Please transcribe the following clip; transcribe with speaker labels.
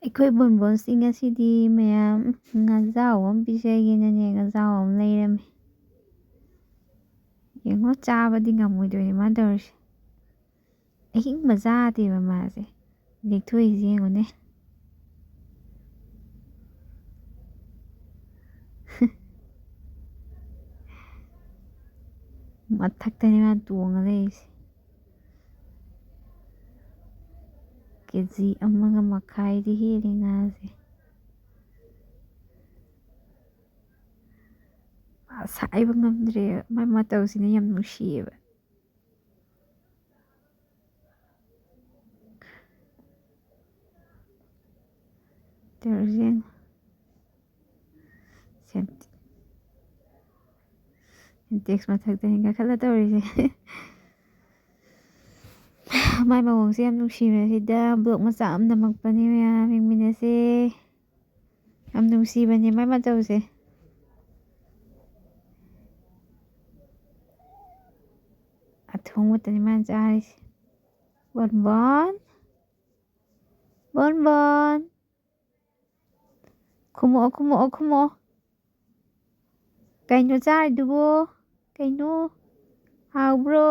Speaker 1: ꯑꯩꯈꯣꯏ ꯕꯣꯟꯕꯣꯟꯁꯤꯡ ꯑꯁꯤꯗꯤ ꯃꯌꯥꯝ ꯉꯥꯖꯥꯎ ꯑꯃ ꯄꯤꯖꯒꯦꯅꯅꯦ ꯉꯥꯖꯥꯎ ꯑꯃ ꯂꯩꯔꯝꯃꯤ ꯌꯦꯡꯉꯣ ꯆꯥꯕꯗꯤ ꯉꯝꯃꯣꯏꯗꯣꯏꯅꯤ ꯃꯥꯅ ꯇꯧꯔꯤꯁꯦ ꯑꯍꯤꯡꯕ ꯆꯥꯗꯦꯕ ꯃꯥꯁꯦ ꯂꯦꯛꯊꯣꯛꯏꯁꯦ ꯌꯦꯡꯉꯣꯅꯦ ꯃꯊꯛꯇꯅꯤ ꯃꯥ ꯇꯣꯡꯉ ꯂꯩꯔꯤꯁꯦ KG 1.5 ꯍꯦꯜꯂꯤ ꯉꯥꯁꯦ ꯁꯥꯏꯕ ꯉꯝꯗ꯭ꯔꯦ ꯃꯥꯏ ꯃꯇꯧꯁꯤꯅ ꯌꯥꯝ ꯅꯨꯡꯁꯤꯌꯦꯕ ꯇꯧꯔꯤꯁꯦ ꯁꯦꯟꯇꯦꯛꯁ ꯃꯊꯛꯇꯅꯤ ꯀꯥꯈꯠꯂ ꯇꯧꯔꯤꯁꯦ ꯃꯥꯏ ꯃꯑꯣꯡꯁꯦ ꯌꯥꯝ ꯅꯨꯡꯁꯤꯕ ꯁꯤꯗ ꯕ꯭ꯂꯣꯛ ꯃꯆꯥ ꯑꯃ ꯅꯝꯃꯛꯄꯅꯦ ꯃꯌꯥꯝ ꯌꯦꯡꯃꯤꯟꯅꯁꯦ ꯌꯥꯝ ꯅꯨꯡꯁꯤꯕꯅꯦ ꯃꯥꯏ ꯃꯇꯧꯁꯦ ꯑꯊꯣꯡꯕꯇꯅꯤ ꯃꯥꯅ ꯆꯥꯔꯤꯁꯦ ꯕꯣꯟꯕꯣꯟ ꯕꯣꯟꯕꯣꯟ ꯈꯨꯝꯃꯛꯑꯣ ꯈꯨꯝꯃꯛꯑꯣ ꯈꯨꯝꯃꯛꯑꯣ ꯀꯩꯅꯣ ꯆꯥꯔꯤꯗꯨꯕꯣ ꯀꯩꯅꯣ ꯍꯥꯎꯕ꯭ꯔꯣ